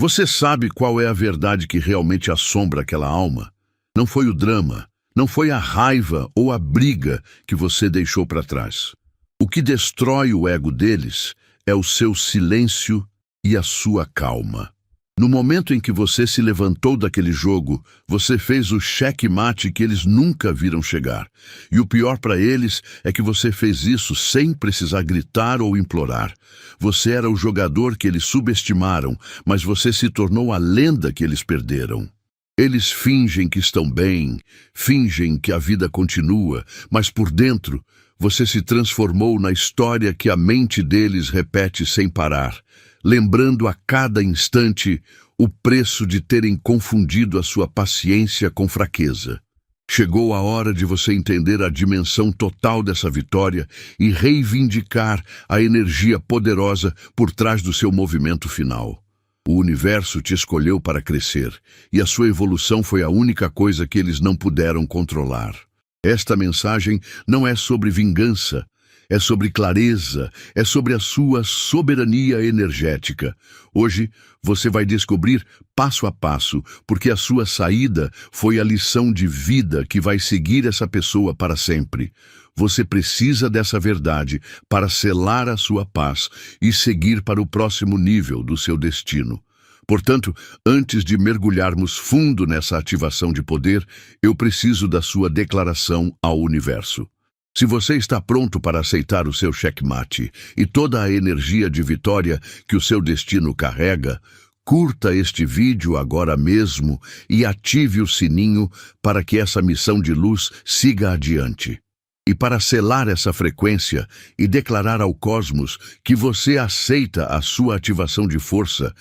Você sabe qual é a verdade que realmente assombra aquela alma? Não foi o drama, não foi a raiva ou a briga que você deixou para trás. O que destrói o ego deles é o seu silêncio e a sua calma. No momento em que você se levantou daquele jogo, você fez o checkmate que eles nunca viram chegar. E o pior para eles é que você fez isso sem precisar gritar ou implorar. Você era o jogador que eles subestimaram, mas você se tornou a lenda que eles perderam. Eles fingem que estão bem, fingem que a vida continua, mas por dentro você se transformou na história que a mente deles repete sem parar, lembrando a cada instante o preço de terem confundido a sua paciência com fraqueza. Chegou a hora de você entender a dimensão total dessa vitória e reivindicar a energia poderosa por trás do seu movimento final. O universo te escolheu para crescer, e a sua evolução foi a única coisa que eles não puderam controlar. Esta mensagem não é sobre vingança, é sobre clareza, é sobre a sua soberania energética. Hoje, você vai descobrir passo a passo, porque a sua saída foi a lição de vida que vai seguir essa pessoa para sempre. Você precisa dessa verdade para selar a sua paz e seguir para o próximo nível do seu destino. Portanto, antes de mergulharmos fundo nessa ativação de poder, eu preciso da sua declaração ao universo. Se você está pronto para aceitar o seu checkmate e toda a energia de vitória que o seu destino carrega, curta este vídeo agora mesmo e ative o sininho para que essa missão de luz siga adiante. E para selar essa frequência e declarar ao cosmos que você aceita a sua ativação de força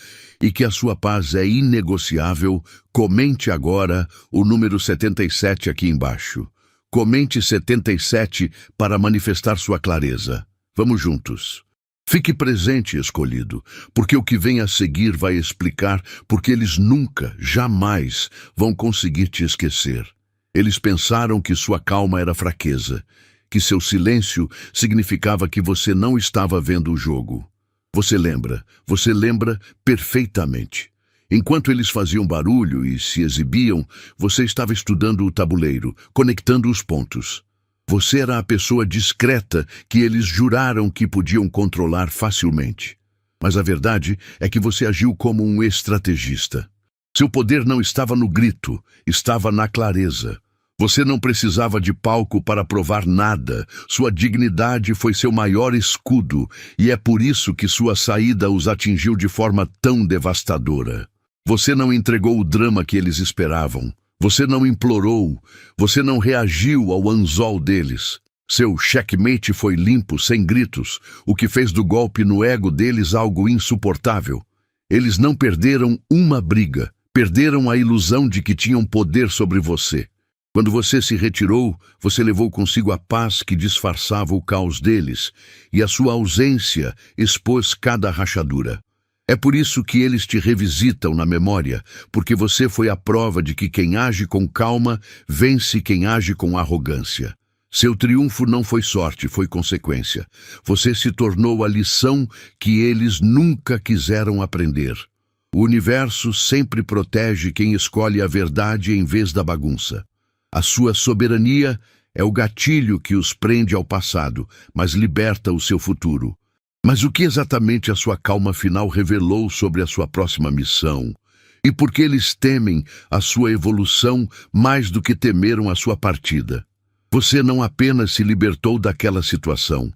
e que a sua paz é inegociável, comente agora o número 77 aqui embaixo. Comente 77 para manifestar sua clareza. Vamos juntos. Fique presente, escolhido, porque o que vem a seguir vai explicar porque eles nunca, jamais vão conseguir te esquecer. Eles pensaram que sua calma era fraqueza, que seu silêncio significava que você não estava vendo o jogo. Você lembra perfeitamente. Enquanto eles faziam barulho e se exibiam, você estava estudando o tabuleiro, conectando os pontos. Você era a pessoa discreta que eles juraram que podiam controlar facilmente. Mas a verdade é que você agiu como um estrategista. Seu poder não estava no grito, estava na clareza. Você não precisava de palco para provar nada. Sua dignidade foi seu maior escudo, e é por isso que sua saída os atingiu de forma tão devastadora. Você não entregou o drama que eles esperavam. Você não implorou. Você não reagiu ao anzol deles. Seu checkmate foi limpo, sem gritos, o que fez do golpe no ego deles algo insuportável. Eles não perderam uma briga. Perderam a ilusão de que tinham poder sobre você. Quando você se retirou, você levou consigo a paz que disfarçava o caos deles, e a sua ausência expôs cada rachadura. É por isso que eles te revisitam na memória, porque você foi a prova de que quem age com calma vence quem age com arrogância. Seu triunfo não foi sorte, foi consequência. Você se tornou a lição que eles nunca quiseram aprender. O universo sempre protege quem escolhe a verdade em vez da bagunça. A sua soberania é o gatilho que os prende ao passado, mas liberta o seu futuro. Mas o que exatamente a sua calma final revelou sobre a sua próxima missão? E por que eles temem a sua evolução mais do que temeram a sua partida? Você não apenas se libertou daquela situação,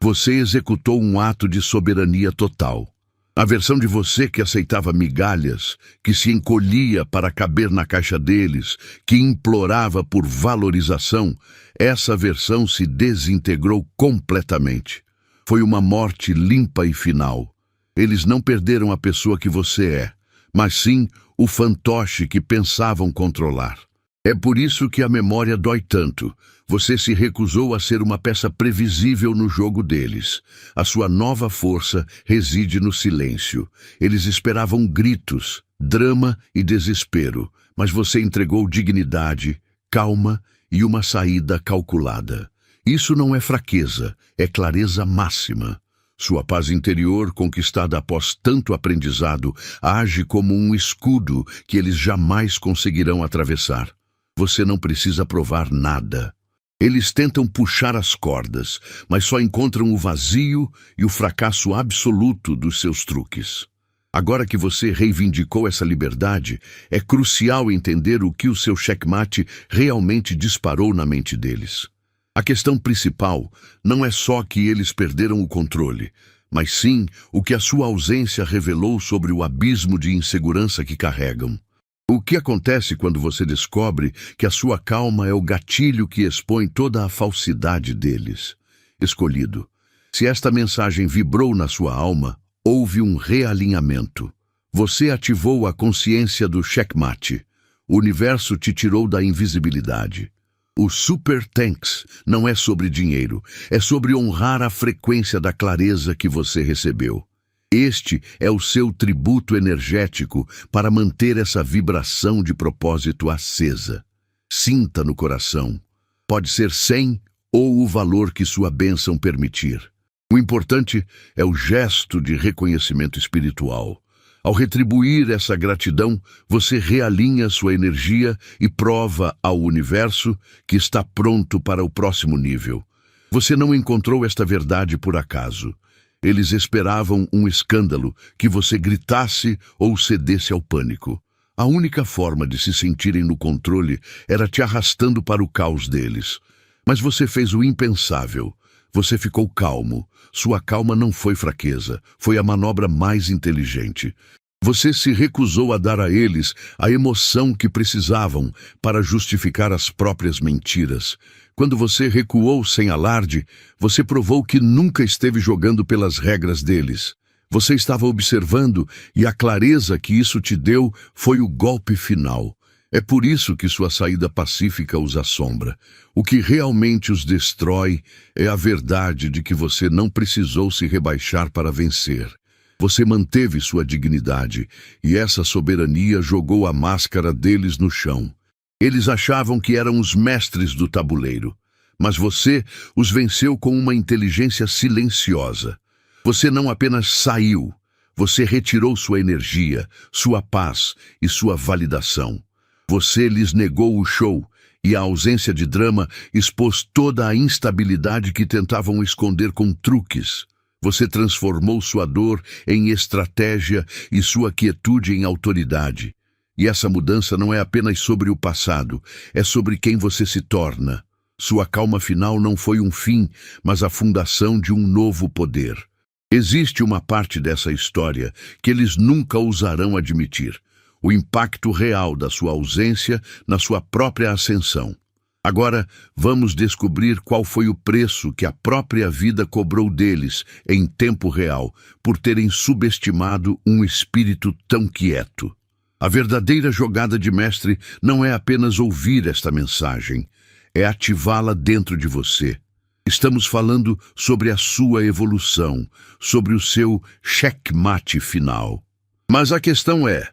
você executou um ato de soberania total. A versão de você que aceitava migalhas, que se encolhia para caber na caixa deles, que implorava por valorização, essa versão se desintegrou completamente. Foi uma morte limpa e final. Eles não perderam a pessoa que você é, mas sim o fantoche que pensavam controlar. É por isso que a memória dói tanto. Você se recusou a ser uma peça previsível no jogo deles. A sua nova força reside no silêncio. Eles esperavam gritos, drama e desespero, mas você entregou dignidade, calma e uma saída calculada. Isso não é fraqueza, é clareza máxima. Sua paz interior, conquistada após tanto aprendizado, age como um escudo que eles jamais conseguirão atravessar. Você não precisa provar nada. Eles tentam puxar as cordas, mas só encontram o vazio e o fracasso absoluto dos seus truques. Agora que você reivindicou essa liberdade, é crucial entender o que o seu checkmate realmente disparou na mente deles. A questão principal não é só que eles perderam o controle, mas sim o que a sua ausência revelou sobre o abismo de insegurança que carregam. O que acontece quando você descobre que a sua calma é o gatilho que expõe toda a falsidade deles? Escolhido. Se esta mensagem vibrou na sua alma, houve um realinhamento. Você ativou a consciência do checkmate. O universo te tirou da invisibilidade. O Super Thanks não é sobre dinheiro, é sobre honrar a frequência da clareza que você recebeu. Este é o seu tributo energético para manter essa vibração de propósito acesa. Sinta no coração. Pode ser 100 ou o valor que sua bênção permitir. O importante é o gesto de reconhecimento espiritual. Ao retribuir essa gratidão, você realinha sua energia e prova ao universo que está pronto para o próximo nível. Você não encontrou esta verdade por acaso. Eles esperavam um escândalo, que você gritasse ou cedesse ao pânico. A única forma de se sentirem no controle era te arrastando para o caos deles. Mas você fez o impensável. Você ficou calmo. Sua calma não foi fraqueza, foi a manobra mais inteligente. Você se recusou a dar a eles a emoção que precisavam para justificar as próprias mentiras. Quando você recuou sem alarde, você provou que nunca esteve jogando pelas regras deles. Você estava observando e a clareza que isso te deu foi o golpe final. É por isso que sua saída pacífica os assombra. O que realmente os destrói é a verdade de que você não precisou se rebaixar para vencer. Você manteve sua dignidade, e essa soberania jogou a máscara deles no chão. Eles achavam que eram os mestres do tabuleiro, mas você os venceu com uma inteligência silenciosa. Você não apenas saiu, você retirou sua energia, sua paz e sua validação. Você lhes negou o show, e a ausência de drama expôs toda a instabilidade que tentavam esconder com truques. Você transformou sua dor em estratégia e sua quietude em autoridade. E essa mudança não é apenas sobre o passado, é sobre quem você se torna. Sua calma final não foi um fim, mas a fundação de um novo poder. Existe uma parte dessa história que eles nunca ousarão admitir: o impacto real da sua ausência na sua própria ascensão. Agora, vamos descobrir qual foi o preço que a própria vida cobrou deles, em tempo real, por terem subestimado um espírito tão quieto. A verdadeira jogada de mestre não é apenas ouvir esta mensagem, é ativá-la dentro de você. Estamos falando sobre a sua evolução, sobre o seu checkmate final. Mas a questão é: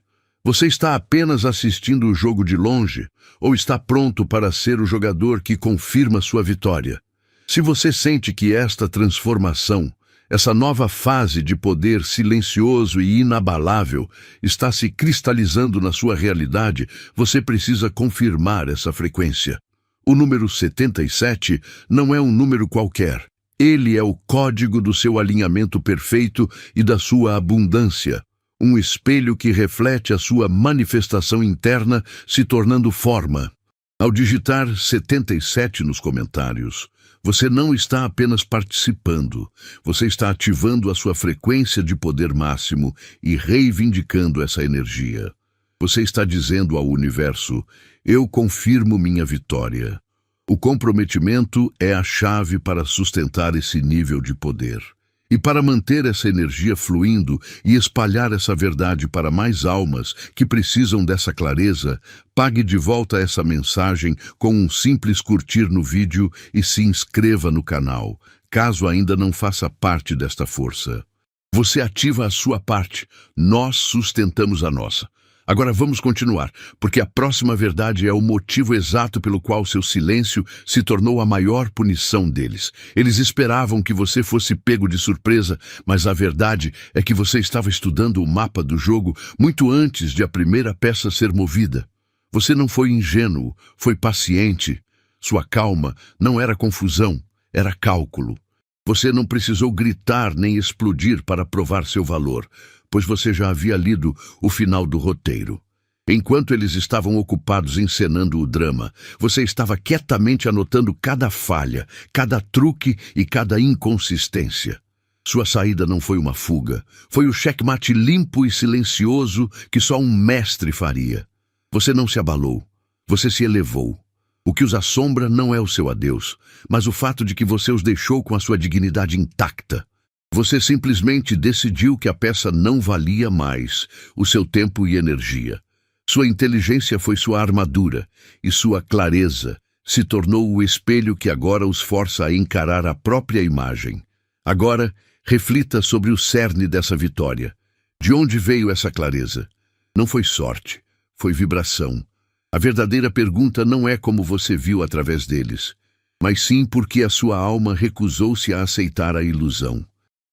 você está apenas assistindo o jogo de longe ou está pronto para ser o jogador que confirma sua vitória? Se você sente que esta transformação, essa nova fase de poder silencioso e inabalável, está se cristalizando na sua realidade, você precisa confirmar essa frequência. O número 77 não é um número qualquer. Ele é o código do seu alinhamento perfeito e da sua abundância. Um espelho que reflete a sua manifestação interna se tornando forma. Ao digitar 77 nos comentários, você não está apenas participando, você está ativando a sua frequência de poder máximo e reivindicando essa energia. Você está dizendo ao universo: eu confirmo minha vitória. O comprometimento é a chave para sustentar esse nível de poder. E para manter essa energia fluindo e espalhar essa verdade para mais almas que precisam dessa clareza, pague de volta essa mensagem com um simples curtir no vídeo e se inscreva no canal, caso ainda não faça parte desta força. Você ativa a sua parte, nós sustentamos a nossa. Agora vamos continuar, porque a próxima verdade é o motivo exato pelo qual seu silêncio se tornou a maior punição deles. Eles esperavam que você fosse pego de surpresa, mas a verdade é que você estava estudando o mapa do jogo muito antes de a primeira peça ser movida. Você não foi ingênuo, foi paciente. Sua calma não era confusão, era cálculo. Você não precisou gritar nem explodir para provar seu valor, pois você já havia lido o final do roteiro. Enquanto eles estavam ocupados encenando o drama, você estava quietamente anotando cada falha, cada truque e cada inconsistência. Sua saída não foi uma fuga, foi o checkmate limpo e silencioso que só um mestre faria. Você não se abalou, você se elevou. O que os assombra não é o seu adeus, mas o fato de que você os deixou com a sua dignidade intacta. Você simplesmente decidiu que a peça não valia mais o seu tempo e energia. Sua inteligência foi sua armadura, e sua clareza se tornou o espelho que agora os força a encarar a própria imagem. Agora, reflita sobre o cerne dessa vitória. De onde veio essa clareza? Não foi sorte, foi vibração. A verdadeira pergunta não é como você viu através deles, mas sim porque a sua alma recusou-se a aceitar a ilusão.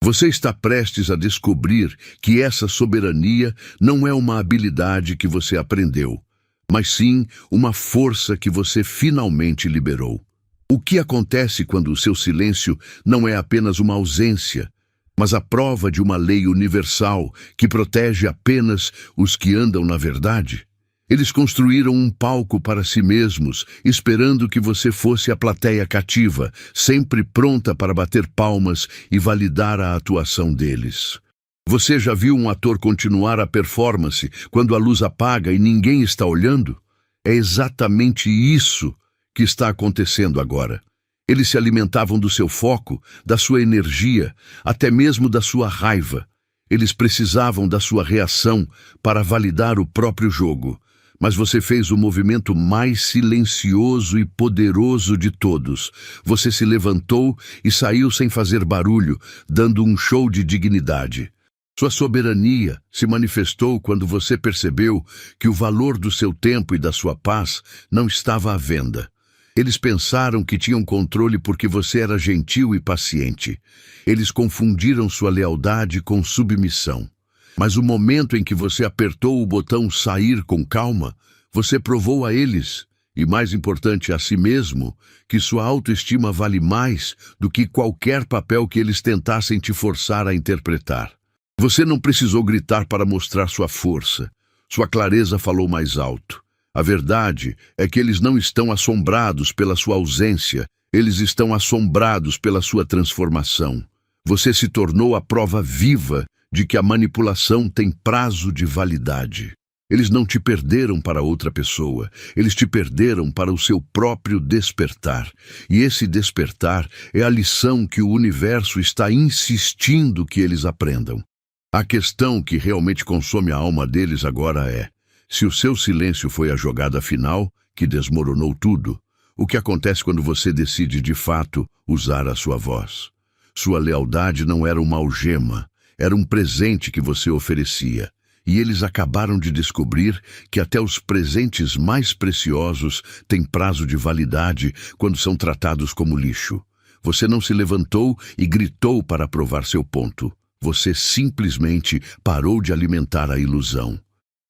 Você está prestes a descobrir que essa soberania não é uma habilidade que você aprendeu, mas sim uma força que você finalmente liberou. O que acontece quando o seu silêncio não é apenas uma ausência, mas a prova de uma lei universal que protege apenas os que andam na verdade? Eles construíram um palco para si mesmos, esperando que você fosse a plateia cativa, sempre pronta para bater palmas e validar a atuação deles. Você já viu um ator continuar a performance quando a luz apaga e ninguém está olhando? É exatamente isso que está acontecendo agora. Eles se alimentavam do seu foco, da sua energia, até mesmo da sua raiva. Eles precisavam da sua reação para validar o próprio jogo. Mas você fez o movimento mais silencioso e poderoso de todos. Você se levantou e saiu sem fazer barulho, dando um show de dignidade. Sua soberania se manifestou quando você percebeu que o valor do seu tempo e da sua paz não estava à venda. Eles pensaram que tinham controle porque você era gentil e paciente. Eles confundiram sua lealdade com submissão. Mas o momento em que você apertou o botão sair com calma, você provou a eles, e mais importante a si mesmo, que sua autoestima vale mais do que qualquer papel que eles tentassem te forçar a interpretar. Você não precisou gritar para mostrar sua força. Sua clareza falou mais alto. A verdade é que eles não estão assombrados pela sua ausência, eles estão assombrados pela sua transformação. Você se tornou a prova viva de que a manipulação tem prazo de validade. Eles não te perderam para outra pessoa, eles te perderam para o seu próprio despertar. E esse despertar é a lição que o universo está insistindo que eles aprendam. A questão que realmente consome a alma deles agora é: se o seu silêncio foi a jogada final, que desmoronou tudo, o que acontece quando você decide de fato usar a sua voz? Sua lealdade não era uma algema, era um presente que você oferecia. E eles acabaram de descobrir que até os presentes mais preciosos têm prazo de validade quando são tratados como lixo. Você não se levantou e gritou para provar seu ponto. Você simplesmente parou de alimentar a ilusão.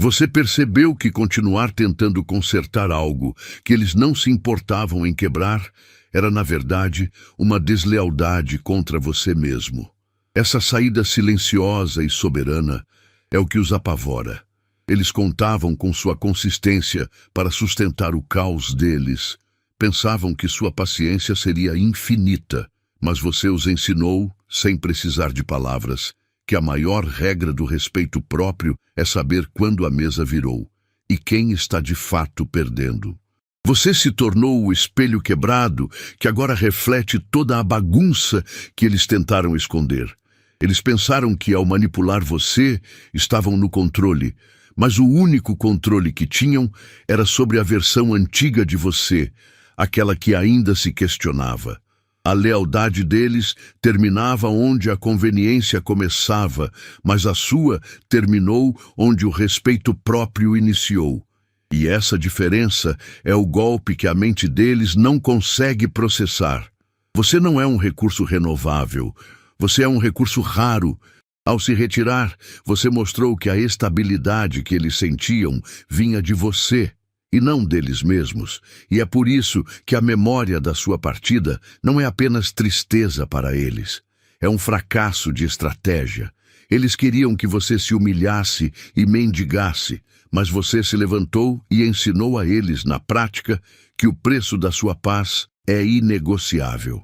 Você percebeu que continuar tentando consertar algo que eles não se importavam em quebrar era, na verdade, uma deslealdade contra você mesmo. Essa saída silenciosa e soberana é o que os apavora. Eles contavam com sua consistência para sustentar o caos deles. Pensavam que sua paciência seria infinita, mas você os ensinou, sem precisar de palavras, que a maior regra do respeito próprio é saber quando a mesa virou e quem está de fato perdendo. Você se tornou o espelho quebrado que agora reflete toda a bagunça que eles tentaram esconder. Eles pensaram que, ao manipular você, estavam no controle, mas o único controle que tinham era sobre a versão antiga de você, aquela que ainda se questionava. A lealdade deles terminava onde a conveniência começava, mas a sua terminou onde o respeito próprio iniciou. E essa diferença é o golpe que a mente deles não consegue processar. Você não é um recurso renovável, você é um recurso raro. Ao se retirar, você mostrou que a estabilidade que eles sentiam vinha de você e não deles mesmos, e é por isso que a memória da sua partida não é apenas tristeza para eles. É um fracasso de estratégia. Eles queriam que você se humilhasse e mendigasse, mas você se levantou e ensinou a eles, na prática, que o preço da sua paz é inegociável.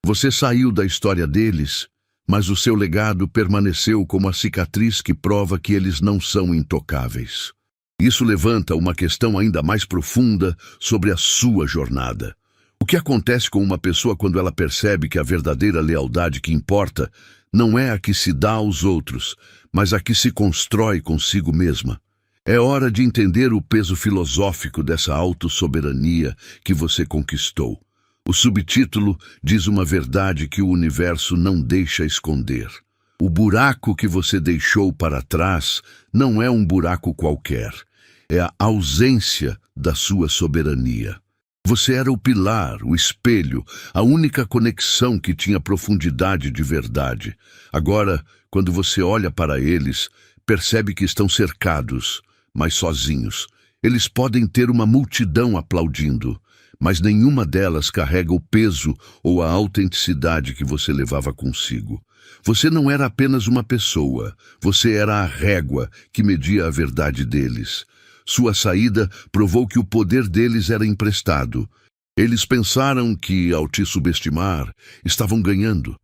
Você saiu da história deles, mas o seu legado permaneceu como a cicatriz que prova que eles não são intocáveis. Isso levanta uma questão ainda mais profunda sobre a sua jornada. O que acontece com uma pessoa quando ela percebe que a verdadeira lealdade que importa não é a que se dá aos outros, mas a que se constrói consigo mesma? É hora de entender o peso filosófico dessa autossoberania que você conquistou. O subtítulo diz uma verdade que o universo não deixa esconder. O buraco que você deixou para trás não é um buraco qualquer. É a ausência da sua soberania. Você era o pilar, o espelho, a única conexão que tinha profundidade de verdade. Agora, quando você olha para eles, percebe que estão cercados, mas sozinhos. Eles podem ter uma multidão aplaudindo, mas nenhuma delas carrega o peso ou a autenticidade que você levava consigo. Você não era apenas uma pessoa, você era a régua que media a verdade deles. Sua saída provou que o poder deles era emprestado. Eles pensaram que, ao te subestimar, estavam ganhando.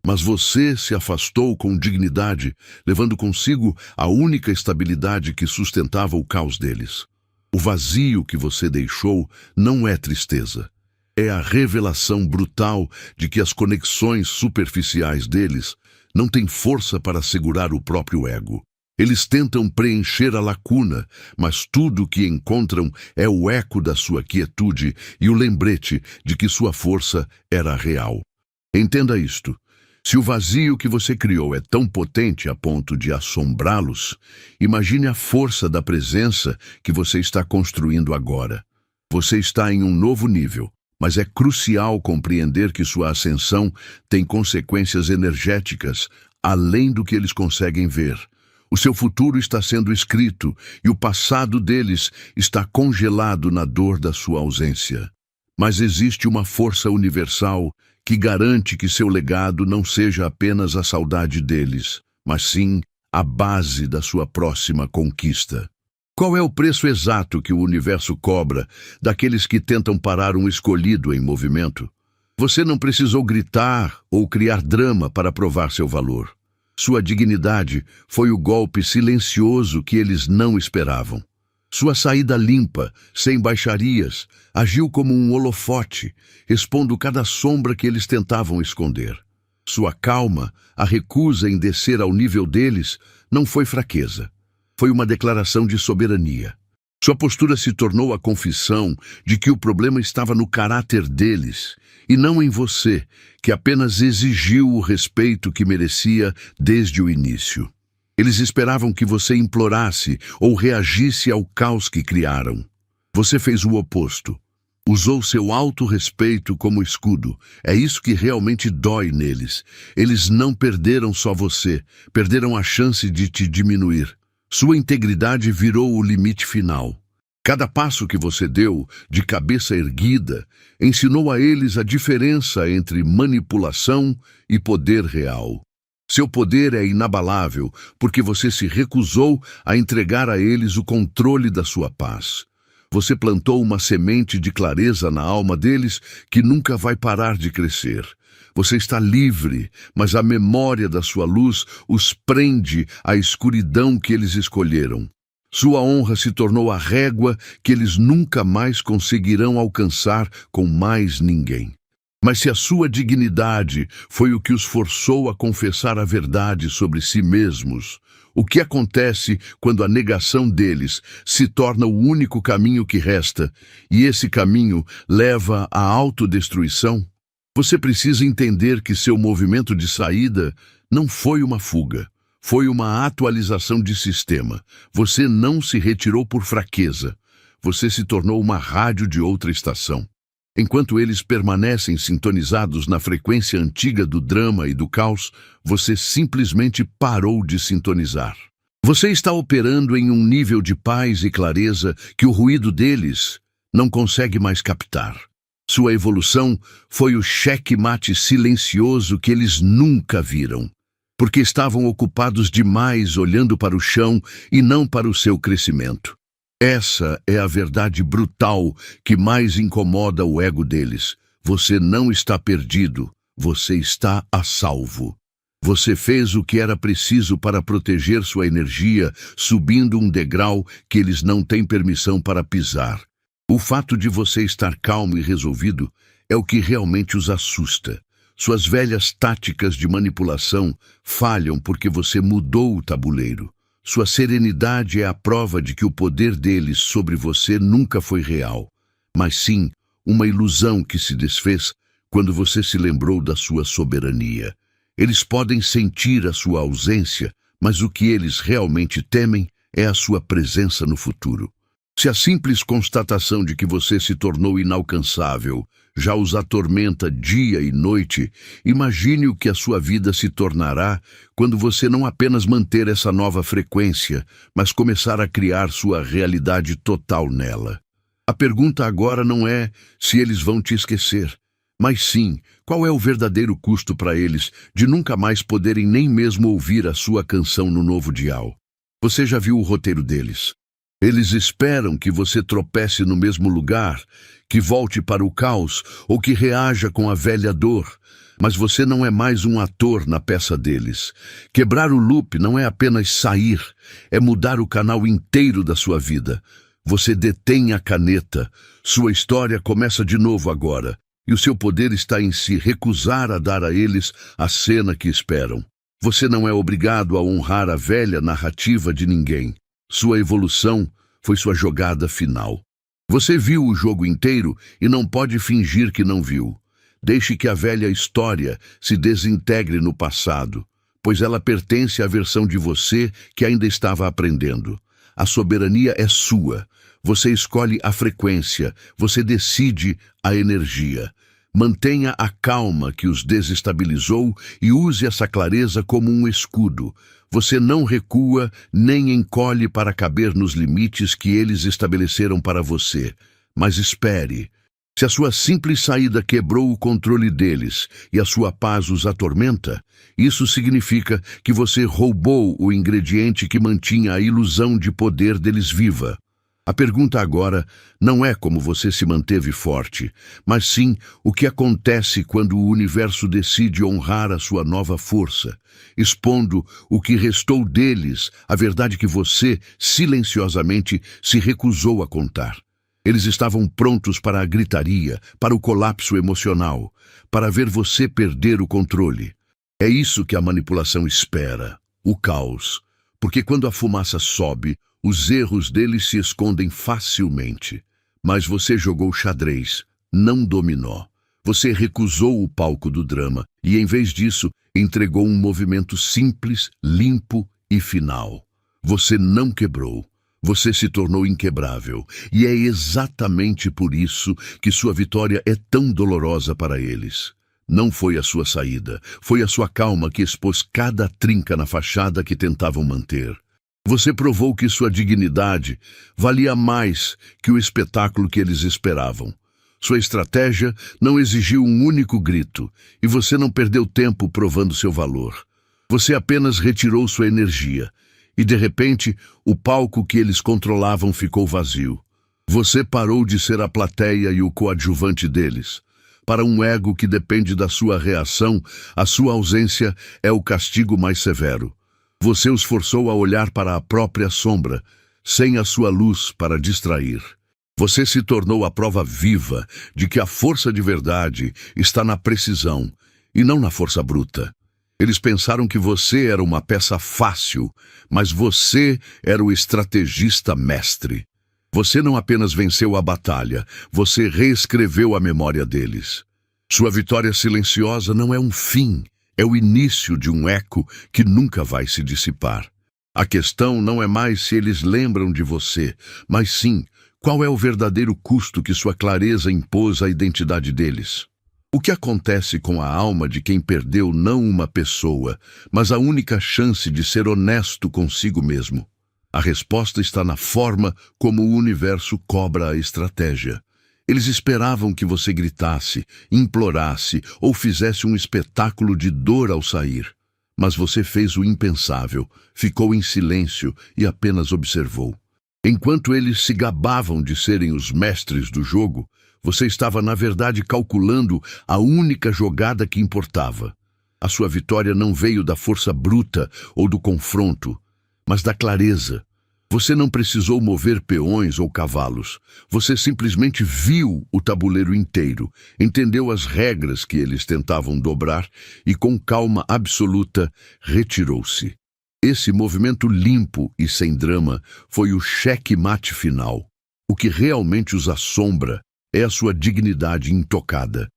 Mas você se afastou com dignidade, levando consigo a única estabilidade que sustentava o caos deles. O vazio que você deixou não é tristeza. É a revelação brutal de que as conexões superficiais deles não têm força para segurar o próprio ego. Eles tentam preencher a lacuna, mas tudo o que encontram é o eco da sua quietude e o lembrete de que sua força era real. Entenda isto. Se o vazio que você criou é tão potente a ponto de assombrá-los, imagine a força da presença que você está construindo agora. Você está em um novo nível, mas é crucial compreender que sua ascensão tem consequências energéticas além do que eles conseguem ver. O seu futuro está sendo escrito e o passado deles está congelado na dor da sua ausência. Mas existe uma força universal que garante que seu legado não seja apenas a saudade deles, mas sim a base da sua próxima conquista. Qual é o preço exato que o universo cobra daqueles que tentam parar um escolhido em movimento? Você não precisou gritar ou criar drama para provar seu valor. Sua dignidade foi o golpe silencioso que eles não esperavam. Sua saída limpa, sem baixarias, agiu como um holofote, expondo cada sombra que eles tentavam esconder. Sua calma, a recusa em descer ao nível deles, não foi fraqueza. Foi uma declaração de soberania. Sua postura se tornou a confissão de que o problema estava no caráter deles, e não em você, que apenas exigiu o respeito que merecia desde o início. Eles esperavam que você implorasse ou reagisse ao caos que criaram. Você fez o oposto. Usou seu autorrespeito como escudo. É isso que realmente dói neles. Eles não perderam só você, perderam a chance de te diminuir. Sua integridade virou o limite final. Cada passo que você deu, de cabeça erguida, ensinou a eles a diferença entre manipulação e poder real. Seu poder é inabalável porque você se recusou a entregar a eles o controle da sua paz. Você plantou uma semente de clareza na alma deles que nunca vai parar de crescer. Você está livre, mas a memória da sua luz os prende à escuridão que eles escolheram. Sua honra se tornou a régua que eles nunca mais conseguirão alcançar com mais ninguém. Mas se a sua dignidade foi o que os forçou a confessar a verdade sobre si mesmos, o que acontece quando a negação deles se torna o único caminho que resta, e esse caminho leva à autodestruição? Você precisa entender que seu movimento de saída não foi uma fuga, foi uma atualização de sistema. Você não se retirou por fraqueza, você se tornou uma rádio de outra estação. Enquanto eles permanecem sintonizados na frequência antiga do drama e do caos, você simplesmente parou de sintonizar. Você está operando em um nível de paz e clareza que o ruído deles não consegue mais captar. Sua evolução foi o cheque-mate silencioso que eles nunca viram, porque estavam ocupados demais olhando para o chão e não para o seu crescimento. Essa é a verdade brutal que mais incomoda o ego deles. Você não está perdido, você está a salvo. Você fez o que era preciso para proteger sua energia, subindo um degrau que eles não têm permissão para pisar. O fato de você estar calmo e resolvido é o que realmente os assusta. Suas velhas táticas de manipulação falham porque você mudou o tabuleiro. Sua serenidade é a prova de que o poder deles sobre você nunca foi real, mas sim uma ilusão que se desfez quando você se lembrou da sua soberania. Eles podem sentir a sua ausência, mas o que eles realmente temem é a sua presença no futuro. Se a simples constatação de que você se tornou inalcançável já os atormenta dia e noite, imagine o que a sua vida se tornará quando você não apenas manter essa nova frequência, mas começar a criar sua realidade total nela. A pergunta agora não é se eles vão te esquecer, mas sim, qual é o verdadeiro custo para eles de nunca mais poderem nem mesmo ouvir a sua canção no novo dial. Você já viu o roteiro deles? Eles esperam que você tropece no mesmo lugar, que volte para o caos ou que reaja com a velha dor. Mas você não é mais um ator na peça deles. Quebrar o loop não é apenas sair, é mudar o canal inteiro da sua vida. Você detém a caneta, sua história começa de novo agora, e o seu poder está em se recusar a dar a eles a cena que esperam. Você não é obrigado a honrar a velha narrativa de ninguém. Sua evolução foi sua jogada final. Você viu o jogo inteiro e não pode fingir que não viu. Deixe que a velha história se desintegre no passado, pois ela pertence à versão de você que ainda estava aprendendo. A soberania é sua. Você escolhe a frequência, você decide a energia. Mantenha a calma que os desestabilizou e use essa clareza como um escudo. Você não recua nem encolhe para caber nos limites que eles estabeleceram para você. Mas espere. Se a sua simples saída quebrou o controle deles e a sua paz os atormenta, isso significa que você roubou o ingrediente que mantinha a ilusão de poder deles viva. A pergunta agora não é como você se manteve forte, mas sim o que acontece quando o universo decide honrar a sua nova força, expondo o que restou deles, a verdade que você, silenciosamente, se recusou a contar. Eles estavam prontos para a gritaria, para o colapso emocional, para ver você perder o controle. É isso que a manipulação espera, o caos, porque quando a fumaça sobe, os erros deles se escondem facilmente. Mas você jogou xadrez, não dominó. Você recusou o palco do drama e, em vez disso, entregou um movimento simples, limpo e final. Você não quebrou. Você se tornou inquebrável. E é exatamente por isso que sua vitória é tão dolorosa para eles. Não foi a sua saída, foi a sua calma que expôs cada trinca na fachada que tentavam manter. Você provou que sua dignidade valia mais que o espetáculo que eles esperavam. Sua estratégia não exigiu um único grito, e você não perdeu tempo provando seu valor. Você apenas retirou sua energia, e de repente, o palco que eles controlavam ficou vazio. Você parou de ser a plateia e o coadjuvante deles. Para um ego que depende da sua reação, a sua ausência é o castigo mais severo. Você os forçou a olhar para a própria sombra, sem a sua luz para distrair. Você se tornou a prova viva de que a força de verdade está na precisão e não na força bruta. Eles pensaram que você era uma peça fácil, mas você era o estrategista mestre. Você não apenas venceu a batalha, você reescreveu a memória deles. Sua vitória silenciosa não é um fim, é o início de um eco que nunca vai se dissipar. A questão não é mais se eles lembram de você, mas sim qual é o verdadeiro custo que sua clareza impôs à identidade deles. O que acontece com a alma de quem perdeu não uma pessoa, mas a única chance de ser honesto consigo mesmo? A resposta está na forma como o universo cobra a estratégia. Eles esperavam que você gritasse, implorasse ou fizesse um espetáculo de dor ao sair. Mas você fez o impensável, ficou em silêncio e apenas observou. Enquanto eles se gabavam de serem os mestres do jogo, você estava, na verdade, calculando a única jogada que importava. A sua vitória não veio da força bruta ou do confronto, mas da clareza. Você não precisou mover peões ou cavalos. Você simplesmente viu o tabuleiro inteiro, entendeu as regras que eles tentavam dobrar e, com calma absoluta, retirou-se. Esse movimento limpo e sem drama foi o cheque-mate final. O que realmente os assombra é a sua dignidade intocada.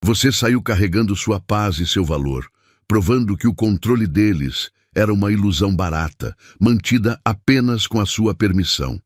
Você saiu carregando sua paz e seu valor, provando que o controle deles era uma ilusão barata, mantida apenas com a sua permissão.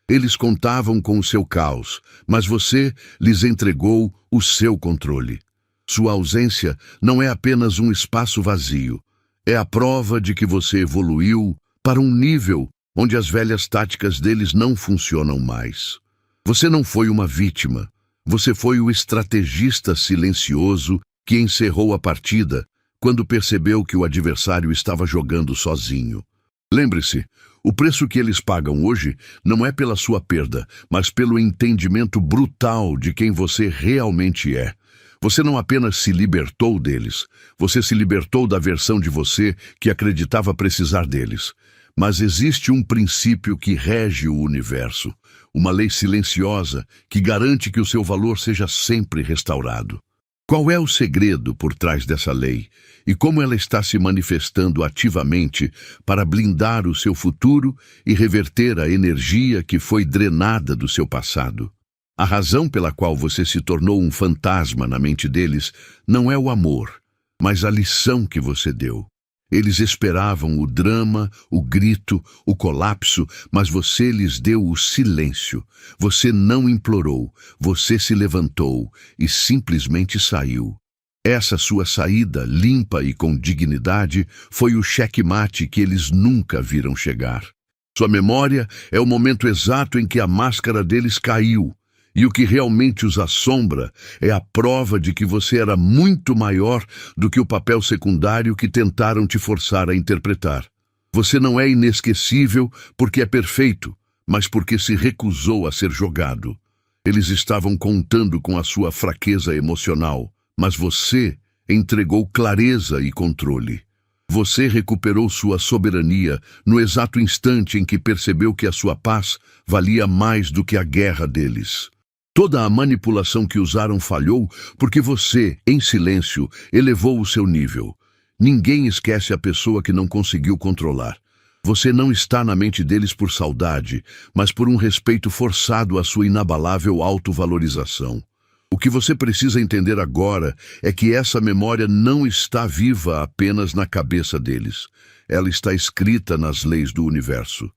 Eles contavam com o seu caos, mas você lhes entregou o seu controle. Sua ausência não é apenas um espaço vazio, é a prova de que você evoluiu para um nível onde as velhas táticas deles não funcionam mais. Você não foi uma vítima, você foi o estrategista silencioso que encerrou a partida quando percebeu que o adversário estava jogando sozinho. Lembre-se, o preço que eles pagam hoje não é pela sua perda, mas pelo entendimento brutal de quem você realmente é. Você não apenas se libertou deles, você se libertou da versão de você que acreditava precisar deles. Mas existe um princípio que rege o universo, uma lei silenciosa que garante que o seu valor seja sempre restaurado. Qual é o segredo por trás dessa lei e como ela está se manifestando ativamente para blindar o seu futuro e reverter a energia que foi drenada do seu passado? A razão pela qual você se tornou um fantasma na mente deles não é o amor, mas a lição que você deu. Eles esperavam o drama, o grito, o colapso, mas você lhes deu o silêncio. Você não implorou, você se levantou e simplesmente saiu. Essa sua saída, limpa e com dignidade, foi o checkmate que eles nunca viram chegar. Sua memória é o momento exato em que a máscara deles caiu. E o que realmente os assombra é a prova de que você era muito maior do que o papel secundário que tentaram te forçar a interpretar. Você não é inesquecível porque é perfeito, mas porque se recusou a ser jogado. Eles estavam contando com a sua fraqueza emocional, mas você entregou clareza e controle. Você recuperou sua soberania no exato instante em que percebeu que a sua paz valia mais do que a guerra deles. Toda a manipulação que usaram falhou porque você, em silêncio, elevou o seu nível. Ninguém esquece a pessoa que não conseguiu controlar. Você não está na mente deles por saudade, mas por um respeito forçado à sua inabalável autovalorização. O que você precisa entender agora é que essa memória não está viva apenas na cabeça deles. Ela está escrita nas leis do universo.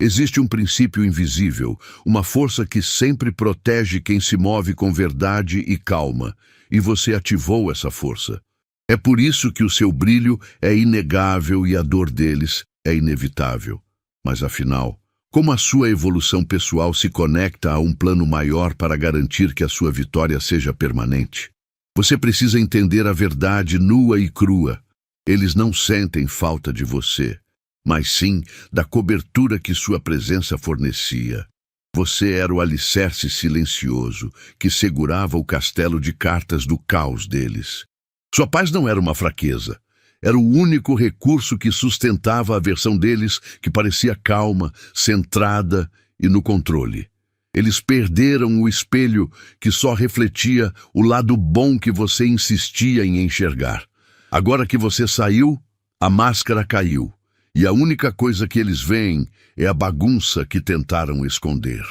Existe um princípio invisível, uma força que sempre protege quem se move com verdade e calma, e você ativou essa força. É por isso que o seu brilho é inegável e a dor deles é inevitável. Mas afinal, como a sua evolução pessoal se conecta a um plano maior para garantir que a sua vitória seja permanente? Você precisa entender a verdade nua e crua. Eles não sentem falta de você, mas sim da cobertura que sua presença fornecia. Você era o alicerce silencioso que segurava o castelo de cartas do caos deles. Sua paz não era uma fraqueza. Era o único recurso que sustentava a versão deles que parecia calma, centrada e no controle. Eles perderam o espelho que só refletia o lado bom que você insistia em enxergar. Agora que você saiu, a máscara caiu. E a única coisa que eles veem é a bagunça que tentaram esconder.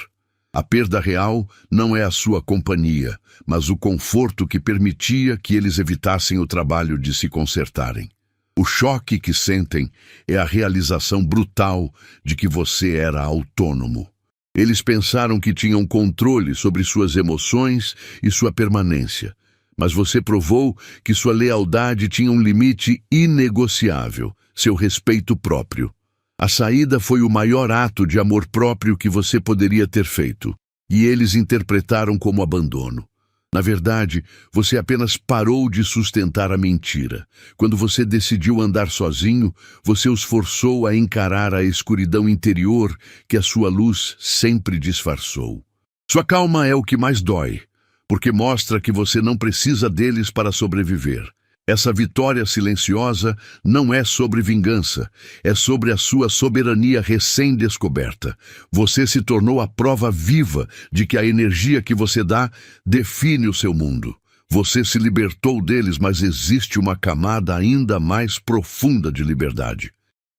A perda real não é a sua companhia, mas o conforto que permitia que eles evitassem o trabalho de se consertarem. O choque que sentem é a realização brutal de que você era autônomo. Eles pensaram que tinham controle sobre suas emoções e sua permanência, mas você provou que sua lealdade tinha um limite inegociável, seu respeito próprio. A saída foi o maior ato de amor próprio que você poderia ter feito, e eles interpretaram como abandono. Na verdade, você apenas parou de sustentar a mentira. Quando você decidiu andar sozinho, você os forçou a encarar a escuridão interior que a sua luz sempre disfarçou. Sua calma é o que mais dói, porque mostra que você não precisa deles para sobreviver. Essa vitória silenciosa não é sobre vingança, é sobre a sua soberania recém-descoberta. Você se tornou a prova viva de que a energia que você dá define o seu mundo. Você se libertou deles, mas existe uma camada ainda mais profunda de liberdade.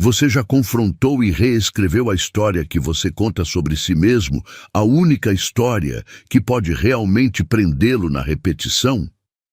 Você já confrontou e reescreveu a história que você conta sobre si mesmo, a única história que pode realmente prendê-lo na repetição?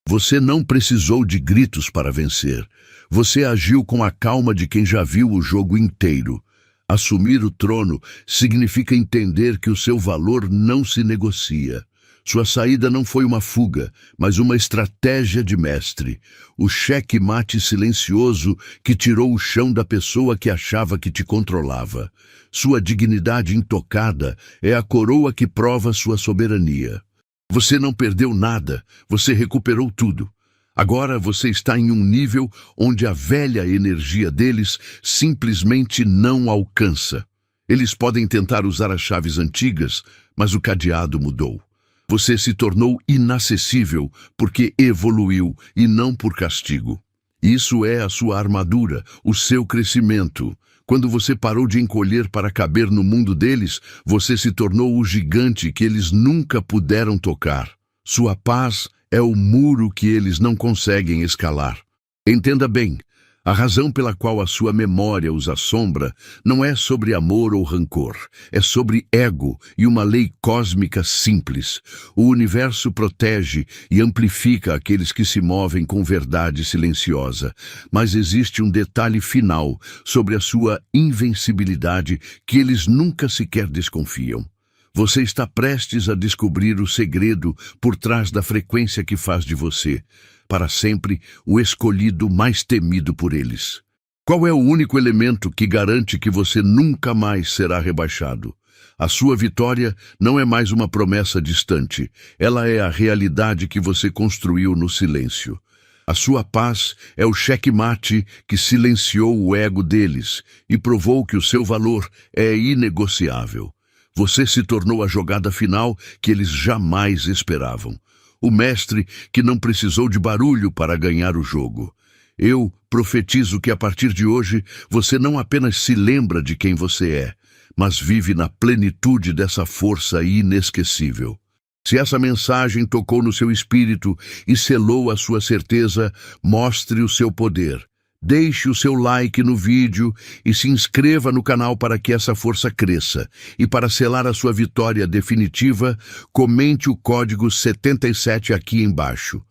Você não precisou de gritos para vencer. Você agiu com a calma de quem já viu o jogo inteiro. Assumir o trono significa entender que o seu valor não se negocia. Sua saída não foi uma fuga, mas uma estratégia de mestre. O cheque-mate silencioso que tirou o chão da pessoa que achava que te controlava. Sua dignidade intocada é a coroa que prova sua soberania. Você não perdeu nada, você recuperou tudo. Agora você está em um nível onde a velha energia deles simplesmente não alcança. Eles podem tentar usar as chaves antigas, mas o cadeado mudou. Você se tornou inacessível porque evoluiu e não por castigo. Isso é a sua armadura, o seu crescimento. Quando você parou de encolher para caber no mundo deles, você se tornou o gigante que eles nunca puderam tocar. Sua paz é o muro que eles não conseguem escalar. Entenda bem, a razão pela qual a sua memória os assombra não é sobre amor ou rancor, é sobre ego e uma lei cósmica simples. O universo protege e amplifica aqueles que se movem com verdade silenciosa, mas existe um detalhe final sobre a sua invencibilidade que eles nunca sequer desconfiam. Você está prestes a descobrir o segredo por trás da frequência que faz de você, para sempre, o escolhido mais temido por eles. Qual é o único elemento que garante que você nunca mais será rebaixado? A sua vitória não é mais uma promessa distante, ela é a realidade que você construiu no silêncio. A sua paz é o checkmate que silenciou o ego deles e provou que o seu valor é inegociável. Você se tornou a jogada final que eles jamais esperavam. O mestre que não precisou de barulho para ganhar o jogo. Eu profetizo que a partir de hoje você não apenas se lembra de quem você é, mas vive na plenitude dessa força inesquecível. Se essa mensagem tocou no seu espírito e selou a sua certeza, mostre o seu poder. Deixe o seu like no vídeo e se inscreva no canal para que essa força cresça. E para selar a sua vitória definitiva, comente o código 77 aqui embaixo.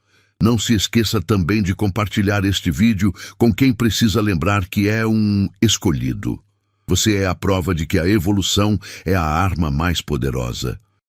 Não se esqueça também de compartilhar este vídeo com quem precisa lembrar que é um escolhido. Você é a prova de que a evolução é a arma mais poderosa.